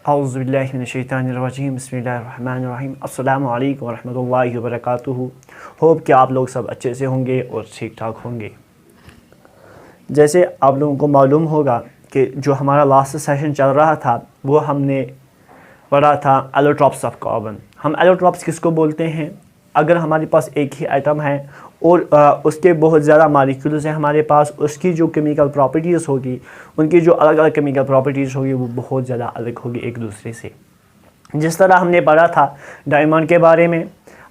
औज़ुबिल्लाहिमिनश्शैतानिर्रजीम बिस्मिल्लाहिर्रहमानिर्रहीम अस्सलामु अलैकुम वरहमतुल्लाहि वबरकातुहू। होप कि आप लोग सब अच्छे से होंगे और ठीक ठाक होंगे। जैसे आप लोगों को मालूम होगा कि जो हमारा लास्ट सेशन चल रहा था वो हमने पढ़ा था एलोट्रॉप्स ऑफ कार्बन। हम एलोट्रॉप्स किसको बोलते हैं? अगर हमारे पास एक ही एटम है और उसके बहुत ज़्यादा मॉलिक्यूल्स हैं हमारे पास, उसकी जो केमिकल प्रॉपर्टीज़ होगी, उनकी जो अलग अलग केमिकल प्रॉपर्टीज़ होगी वो बहुत ज़्यादा अलग होगी एक दूसरे से। जिस तरह हमने पढ़ा था डायमंड के बारे में,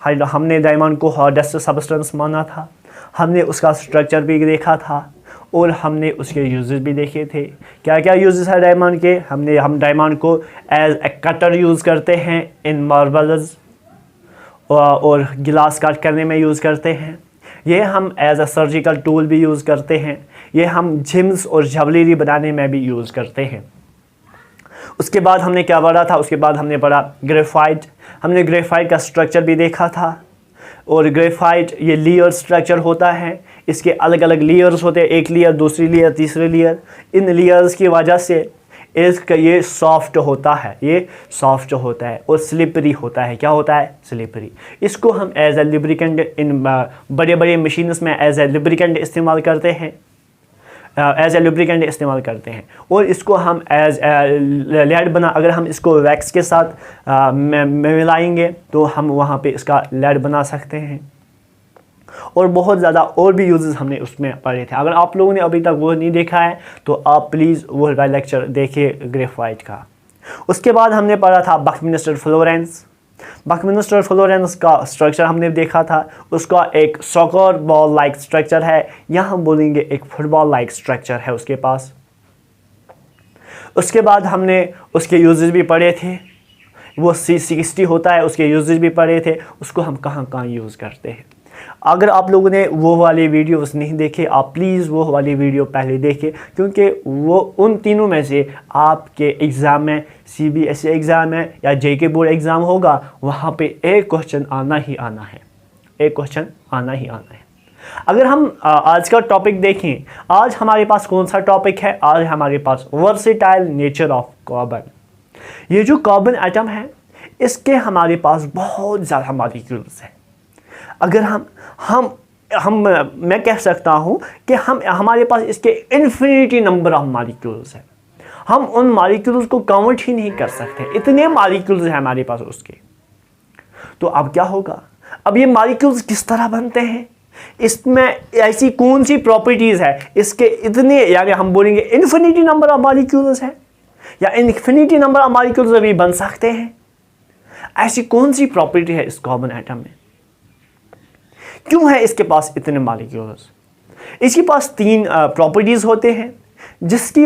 हमने डायमंड को हार्डेस्ट सब्सटेंस माना था, हमने उसका स्ट्रक्चर भी देखा था और हमने उसके यूजेस भी देखे थे। क्या क्या यूजेस है डायमंड के? हम डायमंड को एज ए कटर यूज़ करते हैं इन मार्बल्स और गिलास कट करने में यूज़ करते हैं। ये हम एज अ सर्जिकल टूल भी यूज़ करते हैं। ये हम जिम्स और ज्वेलरी बनाने में भी यूज़ करते हैं। उसके बाद हमने क्या पढ़ा था? उसके बाद हमने पढ़ा ग्रेफाइट। हमने ग्रेफाइट का स्ट्रक्चर भी देखा था। और ग्रेफाइट ये लेयर स्ट्रक्चर होता है, इसके अलग अलग लेयर्स होते हैं, एक लेयर, दूसरी लेयर, तीसरी लेयर। इन लेयर्स की वजह से इसका ये सॉफ्ट होता है, ये सॉफ्ट होता है और स्लिपरी होता है। क्या होता है? स्लिपरी। इसको हम एज ए लुब्रिकेंट इन बड़े बड़े मशीन्स में एज ए लुब्रिकेंट इस्तेमाल करते हैं, एज ए लुब्रिकेंट इस्तेमाल करते हैं। और इसको हम एज लेड बना, अगर हम इसको वैक्स के साथ मिलाएंगे तो हम वहाँ पे इसका लेड बना सकते हैं। और बहुत ज़्यादा और भी यूजेस हमने उसमें पढ़े थे। अगर आप लोगों ने अभी तक वो नहीं देखा है तो आप प्लीज़ वो लेक्चर देखिए ग्रेफाइट का। उसके बाद हमने पढ़ा था बकमिंस्टर फ्लोरेंस। बकमिंस्टर फ्लोरेंस का स्ट्रक्चर हमने देखा था। उसका एक सॉकर बॉल लाइक स्ट्रक्चर है, या हम बोलेंगे एक फुटबॉल लाइक स्ट्रक्चर है उसके पास। उसके बाद हमने उसके यूजेस भी पढ़े थे। वो C60 होता है, उसके यूजेस भी पढ़े थे। उसको हम कहाँ कहाँ यूज़ करते हैं। अगर आप लोगों ने वो वाले वीडियोस नहीं देखे, आप प्लीज़ वो वाली वीडियो पहले देखें, क्योंकि वो उन तीनों में से आपके एग्ज़ाम में, CBSE एग्ज़ाम में या JK बोर्ड एग्ज़ाम होगा, वहाँ पे एक क्वेश्चन आना ही आना है, एक क्वेश्चन आना ही आना है। अगर हम आज का टॉपिक देखें, आज हमारे पास कौन सा टॉपिक है? आज हमारे पास वर्सेटाइल नेचर ऑफ कार्बन। ये जो कार्बन एटम है इसके हमारे पास बहुत ज़्यादा मॉलिक्यूल्स हैं। अगर मैं कह सकता हूँ कि हमारे पास इसके इन्फिनिटी नंबर ऑफ मॉलिक्यूल्स हैं। हम उन मॉलिक्यूल्स को काउंट ही नहीं कर सकते, इतने मॉलिक्यूल्स हैं हमारे पास उसके। तो अब क्या होगा? अब ये मॉलिक्यूल्स किस तरह बनते हैं? इसमें ऐसी कौन सी प्रॉपर्टीज़ है इसके इतने, यानी हम बोलेंगे इन्फिनिटी नंबर ऑफ मॉलिक्यूल्स हैं या इन्फिनिटी नंबर ऑफ मॉलिक्यूल्स अभी बन सकते हैं? ऐसी कौन सी प्रॉपर्टी है इस कार्बन एटम में? क्यों है इसके पास इतने मॉलिक्यूल्स? इसके पास तीन प्रॉपर्टीज़ होते हैं जिसकी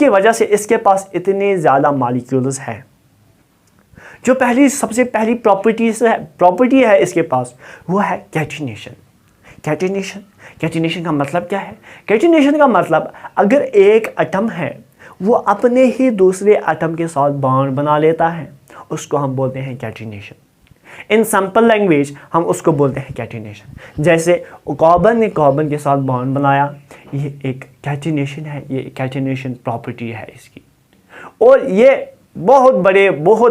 वजह से इसके पास इतने ज़्यादा मॉलिक्यूल्स हैं। जो सबसे पहली प्रॉपर्टी है इसके पास, वो है कैटिनेशन। कैटिनेशन का मतलब क्या है? कैटिनेशन का मतलब अगर एक एटम है वो अपने ही दूसरे एटम के साथ बॉन्ड बना लेता है, उसको हम बोलते हैं कैटिनेशन। इन सिंपल लैंग्वेज हम उसको बोलते हैं कैटिनेशन। जैसे कार्बन ने कार्बन के साथ बॉन्ड बनाया, ये एक कैटिनेशन है, ये कैटिनेशन प्रॉपर्टी है इसकी। और ये बहुत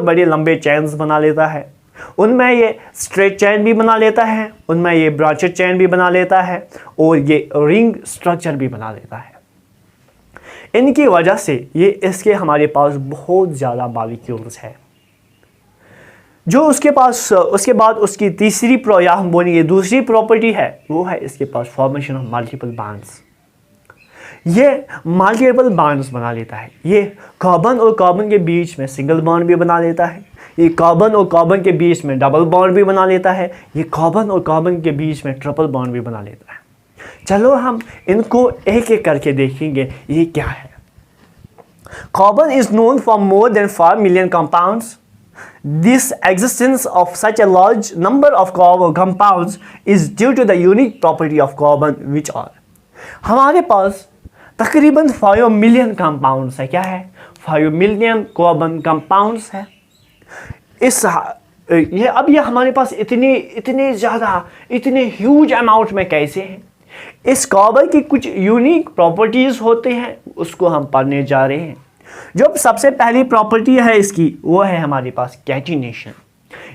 बड़े लंबे चेन्स बना लेता है। उनमें ये स्ट्रेट चेन भी बना लेता है, उनमें ये ब्रांचेड चेन भी बना लेता है और ये रिंग स्ट्रक्चर भी बना लेता है। इनकी वजह से ये इसके हमारे पास बहुत ज़्यादा मॉलिक्यूल्स है। जो उसके बाद उसकी या हम बोलेंगे दूसरी प्रॉपर्टी है, वो है इसके पास फॉर्मेशन ऑफ मल्टीपल बॉन्ड्स। ये मल्टीपल बॉन्ड्स बना लेता है। ये कार्बन और कार्बन के बीच में सिंगल बॉन्ड भी बना लेता है, ये कार्बन और कार्बन के बीच में डबल बॉन्ड भी बना लेता है, ये कार्बन और कार्बन के बीच में ट्रिपल बॉन्ड भी बना लेता है। चलो हम इनको एक एक करके देखेंगे ये क्या है। Carbon is known for more than 5 million compounds. This existence of such a large number of compounds is due to the unique property of carbon, which are हमारे पास तकरीबन 5 मिलियन कंपाउंड्स है। क्या है? 5 मिलियन कार्बन कंपाउंड्स है। ये हमारे पास इतने ज़्यादा, इतने ह्यूज अमाउंट में कैसे हैं? इस कार्बन की कुछ यूनिक प्रॉपर्टीज़ होते हैं, उसको हम पढ़ने जा रहे हैं। जो सबसे पहली प्रॉपर्टी है इसकी वो है हमारे पास कैटिनेशन।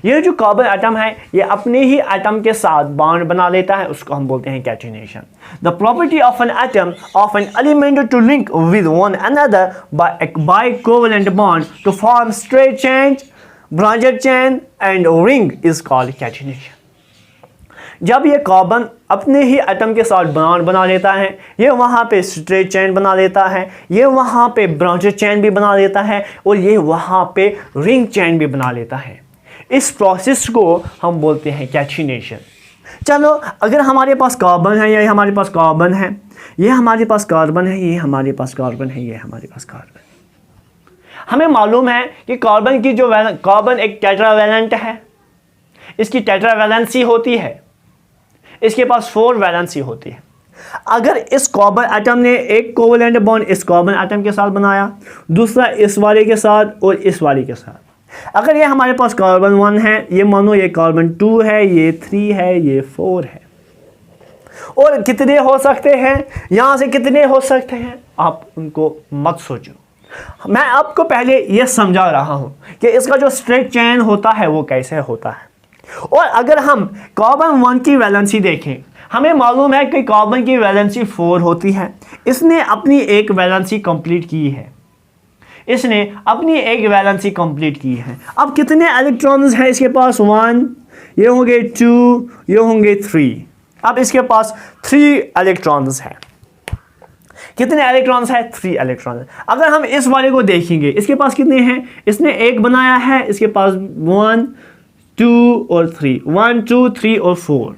ये जो कार्बन एटम है ये अपने ही एटम के साथ बॉन्ड बना लेता है, उसको हम बोलते हैं catenation. The property of an atom of an element to link with one another by covalent bond to form straight chain, branched chain and ring is called catenation. जब ये कार्बन अपने ही एटम के साथ बॉन्ड बना लेता है, ये वहाँ पे स्ट्रेट चेन बना लेता है, ये वहाँ पे ब्रांचेड चेन भी बना लेता है और ये वहाँ पे रिंग चेन भी बना लेता है। इस प्रोसेस को हम बोलते हैं कैटिनेशन। चलो, अगर हमारे पास कार्बन है, ये हमारे पास कार्बन है, ये हमारे पास कार्बन है, ये हमारे पास कार्बन है, ये हमारे पास कार्बन। हमें मालूम है कि कार्बन की जो कार्बन एक टेट्रावैलेंट है, इसकी टेट्रावैलेंसी होती है, इसके पास 4 वैलेंसी होती है। अगर इस कार्बन एटम ने एक कोवेलेंट बॉन्ड इस कार्बन एटम के साथ बनाया, दूसरा इस वाले के साथ और इस वाले के साथ, अगर ये हमारे पास कार्बन 1 है, ये मानो ये कार्बन 2 है, ये 3 है, ये 4 है, और कितने हो सकते हैं, यहाँ से कितने हो सकते हैं, आप उनको मत सोचो। मैं आपको पहले ये समझा रहा हूँ कि इसका जो स्ट्रेट चेन होता है वो कैसे होता है। और अगर हम कार्बन 1 की वैलेंसी देखें, हमें मालूम है कि कार्बन की वैलेंसी 4 होती है। इसने अपनी एक वैलेंसी कंप्लीट की है, इसने अपनी एक वैलेंसी कंप्लीट की है। अब कितने इलेक्ट्रॉन्स हैं इसके पास? 1, ये होंगे 2, ये होंगे 3। अब इसके पास 3 इलेक्ट्रॉन्स हैं। कितने इलेक्ट्रॉन्स हैं? 3 इलेक्ट्रॉन्स। अगर हम इस वाले को देखेंगे, इसके पास कितने हैं? इसने एक बनाया है, इसके पास 1, 2 और 3, 1, 2, 3 और 4।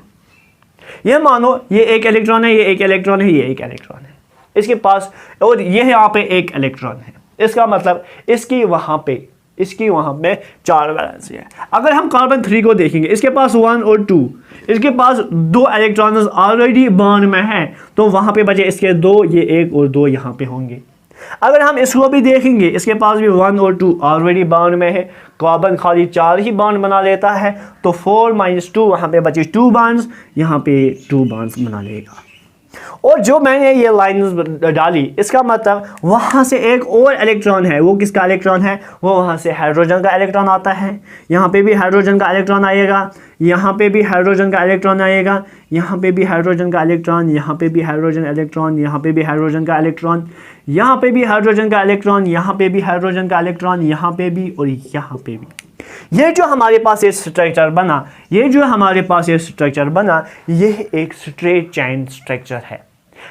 ये मानो ये एक इलेक्ट्रॉन है, ये एक इलेक्ट्रॉन है, ये एक इलेक्ट्रॉन है इसके पास, और ये यहाँ पे एक इलेक्ट्रॉन है। इसका मतलब इसकी वहाँ पे 4 वैलेंसी है। अगर हम कार्बन 3 को देखेंगे, इसके पास 1 और 2, इसके पास 2 इलेक्ट्रॉन्स ऑलरेडी बॉन्ड में हैं, तो वहाँ पे बचे इसके 2, ये 1 और 2 यहाँ पे होंगे। अगर हम इसको भी देखेंगे, इसके पास भी 1 और 2 ऑलरेडी बॉन्ड में है, कार्बन खाली 4 ही बॉन्ड बना लेता है, तो 4 - 2 वहाँ पे बचे 2 बॉन्ड्स, यहाँ पे 2 बॉन्ड्स बना लेगा। और जो मैंने ये लाइंस डाली, इसका मतलब वहाँ से एक और इलेक्ट्रॉन है। वो किसका इलेक्ट्रॉन है? वो वहाँ से हाइड्रोजन का इलेक्ट्रॉन आता है। यहाँ पे भी हाइड्रोजन का इलेक्ट्रॉन आएगा, यहाँ पे भी हाइड्रोजन का इलेक्ट्रॉन आएगा, यहाँ पे भी हाइड्रोजन का इलेक्ट्रॉन, यहाँ पे भी हाइड्रोजन इलेक्ट्रॉन, यहाँ पे भी हाइड्रोजन का इलेक्ट्रॉन, यहाँ पे भी हाइड्रोजन का इलेक्ट्रॉन, यहाँ पे भी हाइड्रोजन का इलेक्ट्रॉन, यहाँ पे भी और यहाँ पे भी। ये जो हमारे पास ये स्ट्रक्चर बना, ये एक स्ट्रेट चेन स्ट्रक्चर है,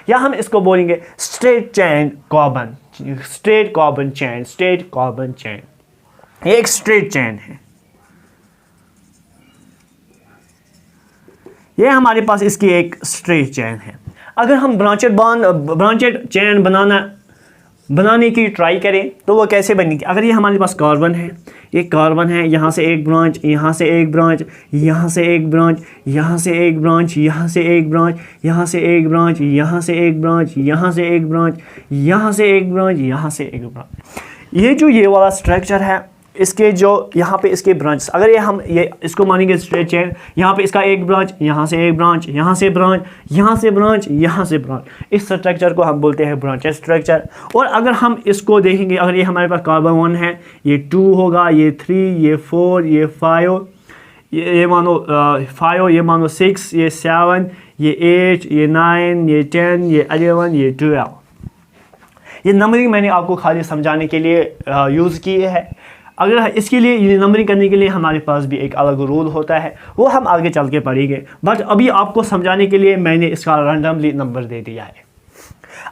या हम इसको बोलेंगे स्ट्रेट कार्बन चेन। ये एक स्ट्रेट चेन है। ये हमारे पास इसकी एक स्ट्रेट चेन है। अगर हम ब्रांचेड चेन बनाने की ट्राई करें तो वो कैसे बनेगी? अगर ये हमारे पास कार्बन है, ये कार्बन है, यहाँ से एक ब्रांच, यहाँ से एक ब्रांच, यहाँ से एक ब्रांच, यहाँ से एक ब्रांच, यहाँ से एक ब्रांच, यहाँ से एक ब्रांच, यहाँ से एक ब्रांच, यहाँ से एक ब्रांच, यहाँ से एक ब्रांच, यहाँ से एक ब्रांच। ये जो ये वाला स्ट्रक्चर है, इसके जो यहाँ पे इसके ब्रांच, अगर ये इसको मानेंगे स्ट्रेट चेन, यहाँ पे इसका एक ब्रांच, यहाँ से एक ब्रांच, यहाँ से ब्रांच, यहाँ से ब्रांच, यहाँ से ब्रांच, इस स्ट्रक्चर को हम बोलते हैं ब्रांचेड स्ट्रक्चर। और अगर हम इसको देखेंगे, अगर ये हमारे पास कार्बन 1 है, ये 2 होगा, ये 3, ये 4, ये 5, ये मानो 5, ये मानो 6, ये 7, ये 8, ये 9, ये 10, ये 11, ये 12। ये नंबरिंग मैंने आपको खाली समझाने के लिए यूज़ की है। अगर इसके लिए ये नंबरिंग करने के लिए हमारे पास भी एक अलग रूल होता है, वो हम आगे चल के पढ़ेंगे, बट अभी आपको समझाने के लिए मैंने इसका रैंडमली नंबर दे दिया है।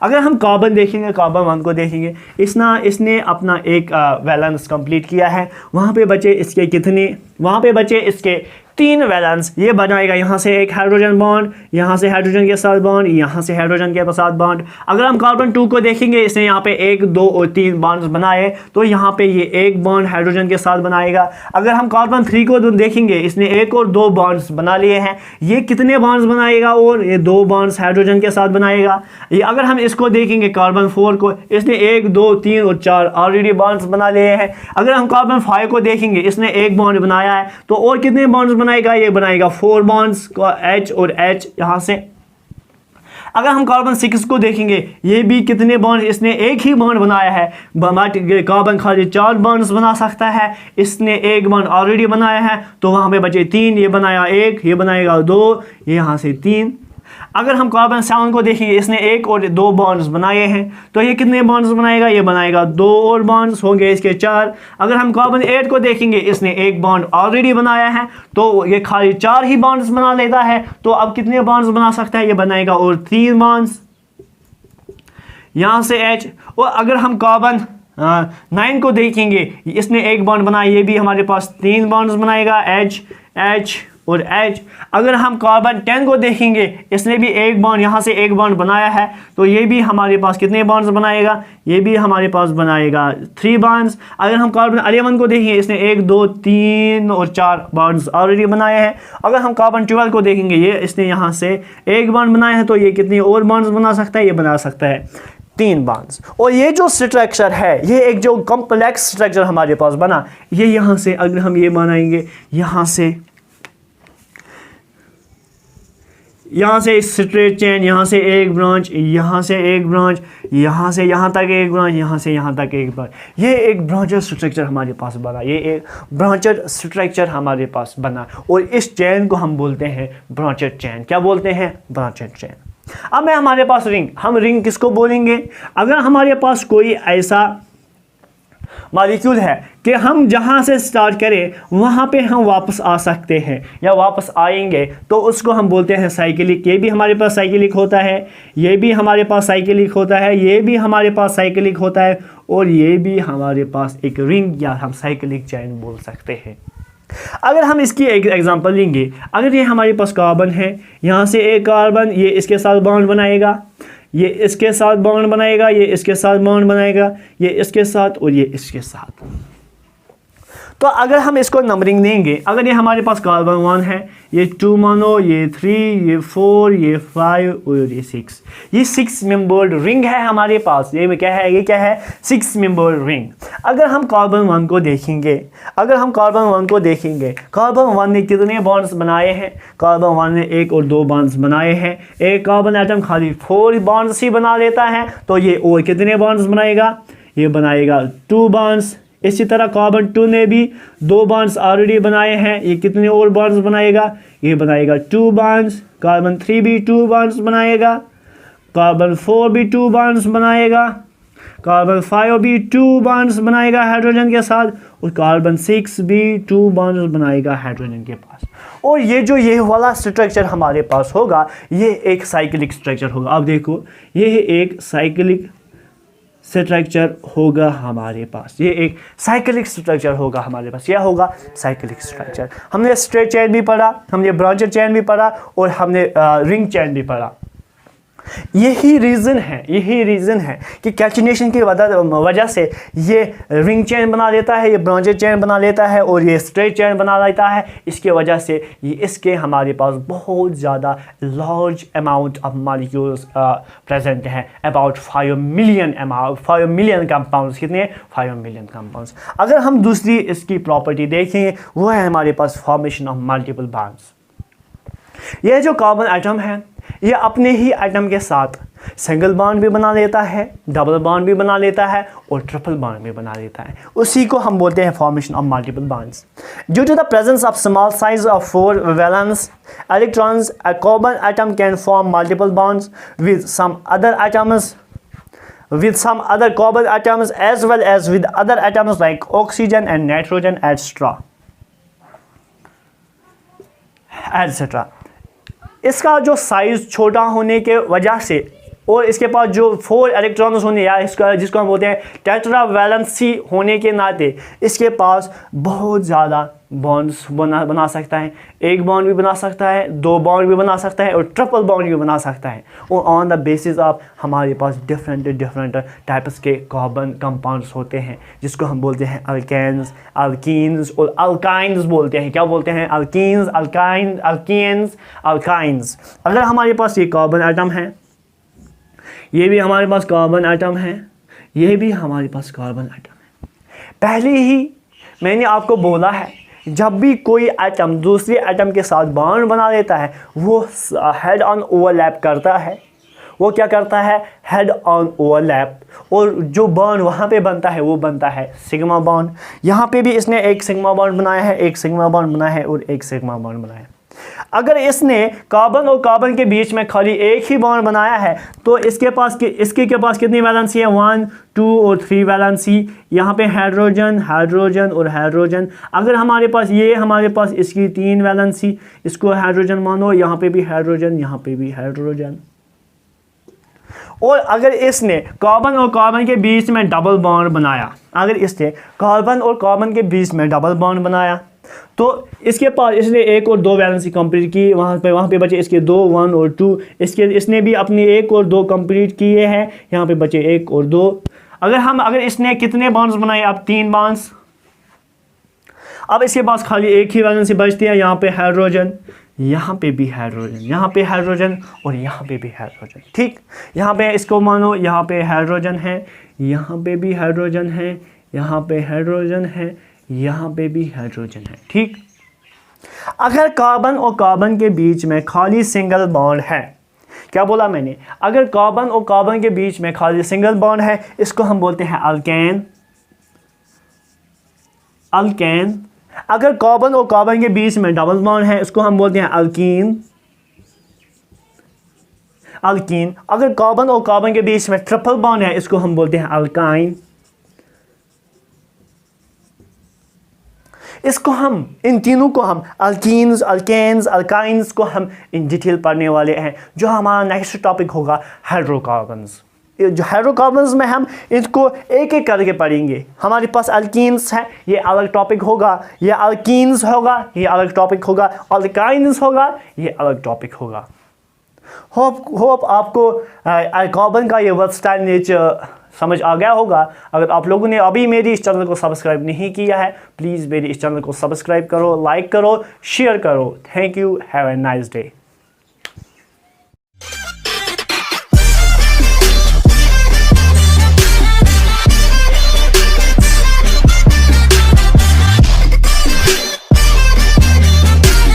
अगर हम कार्बन देखेंगे, कार्बन 1 को देखेंगे, इसने अपना एक वैलेंस कंप्लीट किया है। वहाँ पे बचे इसके कितने? वहाँ पे बचे इसके 3 वैलेंस। ये बनाएगा यहाँ से एक हाइड्रोजन बॉन्ड, यहाँ से हाइड्रोजन के साथ बॉन्ड, यहाँ से हाइड्रोजन के साथ बॉन्ड। अगर हम कार्बन 2 को देखेंगे, इसने यहाँ पे 1, 2 और 3 बॉन्ड्स बनाए, तो यहाँ पे ये एक बॉन्ड हाइड्रोजन के साथ बनाएगा। अगर हम कार्बन 3 को देखेंगे, इसने 1 और 2 बॉन्ड्स बना लिए हैं। ये कितने बॉन्ड्स बनाएगा? और ये 2 बॉन्ड्स हाइड्रोजन के साथ बनाएगा। ये अगर हम इसको देखेंगे कार्बन 4 को, इसने 1, 2, 3 और 4 ऑलरेडी बॉन्ड्स बना लिए हैं। अगर हम कार्बन 5 को देखेंगे, इसने 1 बॉन्ड बनाया है, तो और कितने बॉन्ड्स बनाएगा? ये बनाएगा 4 बॉन्ड्स को, H और H यहाँ से। अगर हम कार्बन 6 को देखेंगे, ये भी कितने बॉन्ड, इसने एक ही बॉन्ड बनाया है, कार्बन खाली 4 बॉन्ड्स बना सकता है, इसने एक बॉन्ड ऑलरेडी बनाया है, तो वहाँ पे बचे 3, ये बनाया 1, ये बनाएगा 2, ये यहाँ से 3। अगर हम कार्बन 7 को देखेंगे, इसने 1 और 2 बॉन्ड्स बनाए हैं, तो ये कितने बॉन्ड्स बनाएगा, ये बनाएगा 2 और बॉन्ड्स, होंगे इसके 4। अगर हम कार्बन 8 को देखेंगे, इसने एक बॉन्ड ऑलरेडी बनाया है, तो ये खाली 4 ही बॉन्ड्स बना लेता है, तो अब कितने बॉन्ड्स बना सकता है, ये बनाएगा और 3 बॉन्ड्स, यहाँ से H। और अगर हम कार्बन 9 को देखेंगे, इसने एक बॉन्ड बनाया, ये भी हमारे पास 3 बॉन्ड्स बनाएगा, H H और H। अगर हम कार्बन 10 को देखेंगे, इसने भी एक बॉन्ड, यहाँ से एक बॉन्ड बनाया है, तो ये भी हमारे पास कितने बॉन्ड्स बनाएगा, ये भी हमारे पास बनाएगा 3 बॉन्ड्स। अगर हम कार्बन 11 को देखेंगे, इसने 1 2 3 और 4 बॉन्ड्स ऑलरेडी बनाए हैं। अगर हम कार्बन 12 को देखेंगे, ये इसने यहाँ से एक बॉन्ड बनाया है, तो ये कितने और बॉन्ड्स बना सकता है, ये बना सकता है 3 बॉन्ड्स। और ये जो स्ट्रक्चर है, ये एक जो कॉम्प्लेक्स स्ट्रक्चर हमारे पास बना, ये यहाँ से अगर हम ये बनाएंगे, यहाँ से स्ट्रेट चेन, यहाँ से एक ब्रांच, यहाँ से एक ब्रांच, यहाँ से यहाँ तक एक ब्रांच, यहाँ से यहाँ तक एक ब्रांच, ये एक ब्रांचर स्ट्रक्चर हमारे पास बना, ये एक ब्रांचर स्ट्रक्चर हमारे पास बना। और इस चेन को हम बोलते हैं ब्रांचर चेन। क्या बोलते हैं, ब्रांचर चेन। अब मैं हमारे पास रिंग, हम रिंग किसको बोलेंगे, अगर हमारे पास कोई ऐसा मॉलिक्यूल है कि हम जहाँ से स्टार्ट करें वहाँ पे हम वापस आ सकते हैं या वापस आएंगे, तो उसको हम बोलते हैं साइक्लिक। ये भी हमारे पास साइक्लिक होता है, ये भी हमारे पास साइक्लिक होता है, ये भी हमारे पास साइक्लिक होता है, और ये भी हमारे पास एक रिंग या हम साइक्लिक चेन बोल सकते हैं। अगर हम इसकी एक एग्जांपल लेंगे, अगर ये हमारे पास कार्बन है, यहाँ से एक कार्बन, ये इसके साथ बॉन्ड बनाएगा, ये इसके साथ बॉन्ड बनाएगा, ये इसके साथ बॉन्ड बनाएगा, ये इसके साथ और ये इसके साथ। तो अगर हम इसको नंबरिंग देंगे, अगर ये हमारे पास कार्बन 1 है, ये 2 मानो, ये 3, ये 4, ये 5 और ये 6, ये 6 मेंबर्ड रिंग है हमारे पास। ये क्या है, ये क्या है, 6 मेंबर्ड रिंग। अगर हम कार्बन 1 को देखेंगे, कार्बन 1 ने कितने बॉन्ड्स बनाए हैं, कार्बन 1 ने 1 और 2 बॉन्ड्स बनाए हैं। एक कार्बन एटम खाली 4 बॉन्ड्स ही बना लेता है, तो ये और कितने बॉन्ड्स बनाएगा, ये बनाएगा 2 बॉन्ड्स। इसी तरह कार्बन 2 ने भी 2 बॉन्ड्स ऑलरेडी बनाए हैं, ये कितने और बॉन्ड्स बनाएगा, ये बनाएगा 2 बॉन्ड्स। कार्बन 3 भी 2 बॉन्ड्स बनाएगा, कार्बन 4 भी 2 बॉन्ड्स बनाएगा, कार्बन 5 भी 2 बॉन्ड्स बनाएगा हाइड्रोजन के साथ, और कार्बन 6 भी 2 बॉन्ड्स बनाएगा हाइड्रोजन के पास। और ये वाला स्ट्रक्चर हमारे पास होगा, ये एक साइक्लिक स्ट्रक्चर होगा। अब देखो, ये एक साइक्लिक स्ट्रक्चर होगा हमारे पास, ये एक साइक्लिक स्ट्रक्चर होगा हमारे पास। यह होगा साइक्लिक स्ट्रक्चर। हमने स्ट्रेट चेन भी पढ़ा, हमने ब्रांचर चेन भी पढ़ा, और हमने रिंग चेन भी पढ़ा। यही रीज़न है कि कैल्सिनेशन की वजह से ये रिंग चेन बना लेता है, ये ब्रांचर चेन बना लेता है, और ये स्ट्रेट चेन बना लेता है। इसके वजह से ये इसके हमारे पास बहुत ज़्यादा large amount of molecules present हैं, अबाउट 5 मिलियन कंपाउंड्स। कितने, 5 मिलियन कंपाउंड्स। अगर हम दूसरी इसकी प्रॉपर्टी देखें, वो है हमारे पास फॉर्मेशन ऑफ मल्टीपल बॉन्ड्स। यह जो कार्बन एटम है, ये अपने ही एटम के साथ सिंगल बॉन्ड भी बना लेता है, डबल बॉन्ड भी बना लेता है, और ट्रिपल बॉन्ड भी बना लेता है। उसी को हम बोलते हैं formation of multiple bonds. Due to the presence of small size of 4 valence electrons, a carbon atom can form multiple bonds with some other carbon atoms as well as with other atoms like oxygen and nitrogen etc. इसका जो size छोटा होने के वजह से, और इसके पास जो 4 इलेक्ट्रॉन्स होने, या इसका जिसको हम बोलते हैं टेट्रावैलेंसी होने के नाते, इसके पास बहुत ज़्यादा बॉन्ड्स बना सकता है। एक बॉन्ड भी बना सकता है, 2 बॉन्ड भी बना सकता है, और ट्रिपल बॉन्ड भी बना सकता है। और ऑन द बेसिस ऑफ हमारे पास डिफरेंट टाइप्स के कार्बन कंपाउंड्स होते हैं, जिसको हम बोलते हैं अल्केन्स, अल्कीन्स और अल्काइंस बोलते हैं। क्या बोलते हैं, अल्कीन्स, अल्कीन्स, अल्काइंस। अगर हमारे पास ये कार्बन एटम है, ये भी हमारे पास कार्बन एटम है, ये भी हमारे पास कार्बन एटम है। पहले ही मैंने आपको बोला है, जब भी कोई एटम दूसरे एटम के साथ बॉन्ड बना लेता है, वो हेड ऑन ओवरलैप करता है, वो क्या करता है, हेड ऑन ओवरलैप, और जो बॉन्ड वहाँ पे बनता है वो बनता है सिग्मा बॉन्ड। यहाँ पे भी इसने एक सिग्मा बॉन्ड बनाया है, एक सिग्मा बॉन्ड बनाया है और एक सिग्मा बॉन्ड बनाया है। अगर इसने कार्बन और कार्बन के बीच में खाली एक ही बॉन्ड बनाया है तो इसके पास कितनी वैलेंसी है, 1, 2 और 3 वैलेंसी। यहाँ पे हाइड्रोजन, हाइड्रोजन और हाइड्रोजन। अगर हमारे पास इसकी 3 वैलेंसी, इसको हाइड्रोजन मानो, यहाँ पे भी हाइड्रोजन, यहाँ पे भी हाइड्रोजन। और अगर इसने कार्बन और कार्बन के बीच में डबल बॉन्ड बनाया, अगर इसने कार्बन और कार्बन के बीच में डबल बॉन्ड बनाया तो इसके पास इसने 1 और 2 वैलेंसी कंप्लीट की, वहाँ पे बचे इसके 2, 1 और 2। इसने भी अपनी 1 और 2 कंप्लीट किए हैं, यहाँ पे बचे 1 और 2। अगर इसने कितने बॉन्ड्स बनाए, अब 3 बॉन्ड्स। अब इसके पास खाली एक ही वैलेंसी बचती है, यहाँ पे हाइड्रोजन, यहाँ पे भी हाइड्रोजन, यहाँ पे हाइड्रोजन और यहाँ पे भी हाइड्रोजन। ठीक, यहाँ पे इसको मानो यहाँ पे हाइड्रोजन है, यहाँ पे भी हाइड्रोजन है, यहाँ पे हाइड्रोजन है, यहाँ पे भी हाइड्रोजन है। ठीक, अगर कार्बन और कार्बन के बीच में खाली सिंगल बॉन्ड है, क्या बोला मैंने, अगर कार्बन और कार्बन के बीच में खाली सिंगल बॉन्ड है, इसको हम बोलते हैं अल्केन। अल्केन। अगर कार्बन और कार्बन के बीच में डबल बॉन्ड है, इसको हम बोलते हैं अल्कीन। अल्कीन। अगर कार्बन और कार्बन के बीच में ट्रिपल बॉन्ड है, इसको हम बोलते हैं अल्काइन। इन तीनों को हम अल्कीन्स, अल्केन्स, अल्काइंस को हम इन डिटेल पढ़ने वाले हैं, जो हमारा नेक्स्ट टॉपिक होगा हाइड्रोकार्बन्स। जो हाइड्रोकार्बन्स में हम इसको एक एक करके पढ़ेंगे। हमारे पास अल्कीन्स है, ये अलग टॉपिक होगा, ये अल्कीन्स होगा, ये अलग टॉपिक होगा, अल्काइंस होगा, ये अलग टॉपिक होगा। होप आपको कार्बन का ये वर्सटाइल नेचर समझ आ गया होगा। अगर आप लोगों ने अभी मेरी इस चैनल को सब्सक्राइब नहीं किया है, प्लीज़ मेरी इस चैनल को सब्सक्राइब करो, लाइक करो, शेयर करो। Thank you, have a nice day.